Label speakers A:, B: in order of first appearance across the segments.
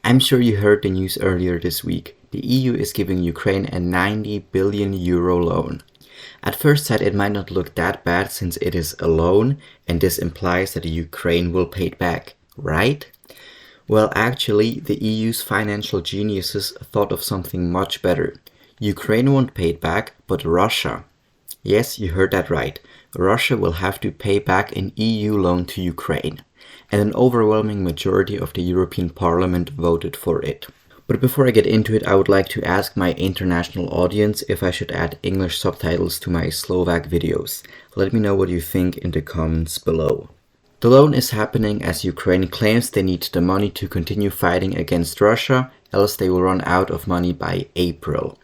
A: I'm sure you heard the news earlier this week. The EU is giving Ukraine a 90 billion euro loan. At first sight, it might not look that bad since it is a loan, and this implies that the Ukraine will pay it back, right? Well, actually, the EU's financial geniuses thought of something much better. Ukraine won't pay it back, but Russia. Yes, you heard that right. Russia will have to pay back an EU loan to Ukraine. And an overwhelming majority of the European Parliament voted for it. But before I get into it, I would like to ask my international audience if I should add English subtitles to my Slovak videos. Let me know what you think in the comments below. The loan is happening as Ukraine claims they need the money to continue fighting against Russia, else they will run out of money by April.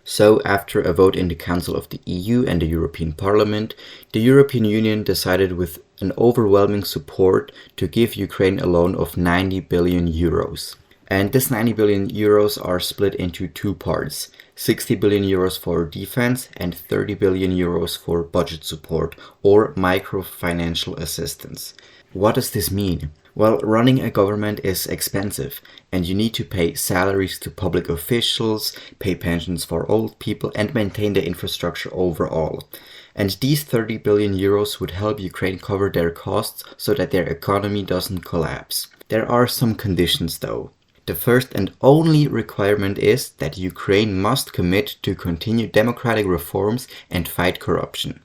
A: So, after a vote in the Council of the EU and the European Parliament, the European Union decided with an overwhelming support to give Ukraine a loan of 90 billion euros. And this 90 billion euros are split into two parts, 60 billion euros for defense and 30 billion euros for budget support or microfinancial assistance. What does this mean? Well, running a government is expensive, and you need to pay salaries to public officials, pay pensions for old people, and maintain the infrastructure overall. And these 30 billion euros would help Ukraine cover their costs so that their economy doesn't collapse. There are some conditions though. The first and only requirement is that Ukraine must commit to continue democratic reforms and fight corruption.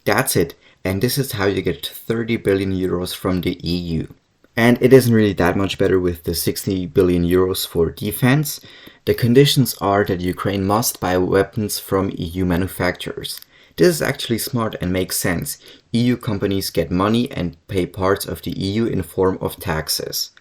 A: That's it, and this is how you get 30 billion euros from the EU. And it isn't really that much better with the 60 billion euros for defense. The conditions are that Ukraine must buy weapons from EU manufacturers. This is actually smart and makes sense. EU companies get money and pay parts of the EU in form of taxes.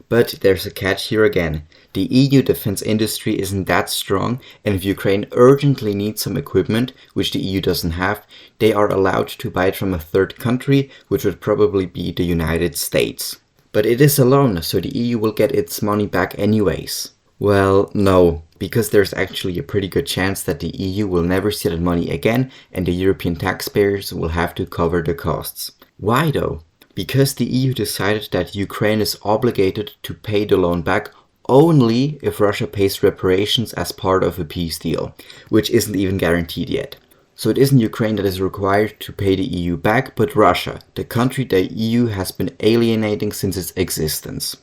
A: But there's a catch here again. The EU defense industry isn't that strong, and if Ukraine urgently needs some equipment, which the EU doesn't have, they are allowed to buy it from a third country, which would probably be the United States. But it is a loan, so the EU will get its money back anyways. Well, no, because there's actually a pretty good chance that the EU will never see that money again, and the European taxpayers will have to cover the costs. Why though? Because the EU decided that Ukraine is obligated to pay the loan back only if Russia pays reparations as part of a peace deal, which isn't even guaranteed yet. So it isn't Ukraine that is required to pay the EU back, but Russia, the country the EU has been alienating since its existence.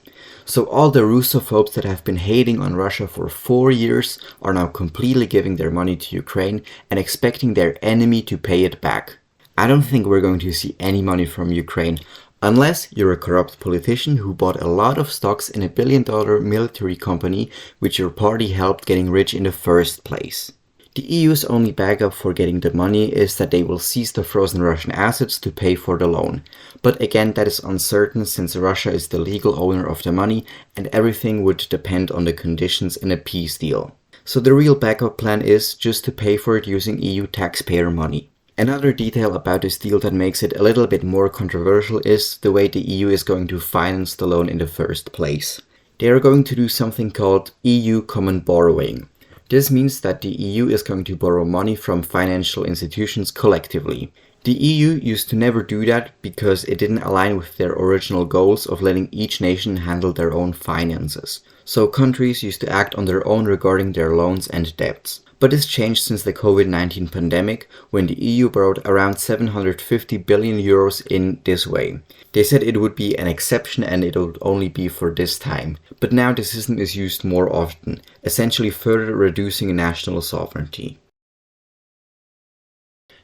A: So all the Russophobes that have been hating on Russia for 4 years are now completely giving their money to Ukraine and expecting their enemy to pay it back. I don't think we're going to see any money from Ukraine, unless you're a corrupt politician who bought a lot of stocks in a billion-dollar military company which your party helped getting rich in the first place. The EU's only backup for getting the money is that they will seize the frozen Russian assets to pay for the loan. But again, that is uncertain since Russia is the legal owner of the money and everything would depend on the conditions in a peace deal. So the real backup plan is just to pay for it using EU taxpayer money. Another detail about this deal that makes it a little bit more controversial is the way the EU is going to finance the loan in the first place. They are going to do something called EU common borrowing. This means that the EU is going to borrow money from financial institutions collectively. The EU used to never do that because it didn't align with their original goals of letting each nation handle their own finances. So countries used to act on their own regarding their loans and debts. But this changed since the COVID-19 pandemic, when the EU borrowed around 750 billion euros in this way. They said it would be an exception and it would only be for this time. But now the system is used more often, essentially further reducing national sovereignty.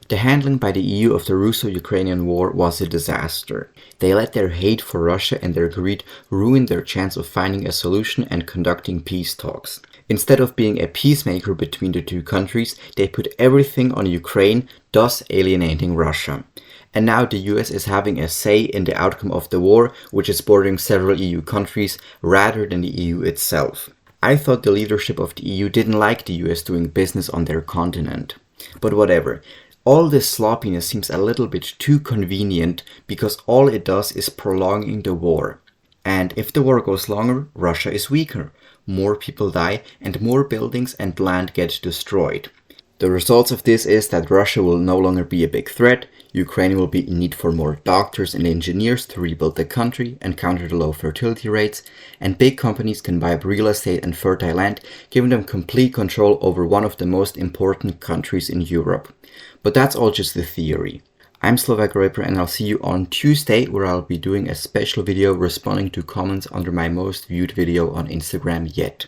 A: The handling by the EU of the Russo-Ukrainian war was a disaster. They let their hate for Russia and their greed ruin their chance of finding a solution and conducting peace talks. Instead of being a peacemaker between the two countries, they put everything on Ukraine, thus alienating Russia. And now the US is having a say in the outcome of the war, which is bordering several EU countries rather than the EU itself. I thought the leadership of the EU didn't like the US doing business on their continent. But whatever. All this sloppiness seems a little bit too convenient because all it does is prolonging the war. And if the war goes longer, Russia is weaker. More people die and more buildings and land get destroyed. The results of this is that Russia will no longer be a big threat, Ukraine will be in need for more doctors and engineers to rebuild the country and counter the low fertility rates, and big companies can buy up real estate and fertile land, giving them complete control over one of the most important countries in Europe. But that's all just the theory. I'm Slovak Raper and I'll see you on Tuesday, where I'll be doing a special video responding to comments under my most viewed video on Instagram yet.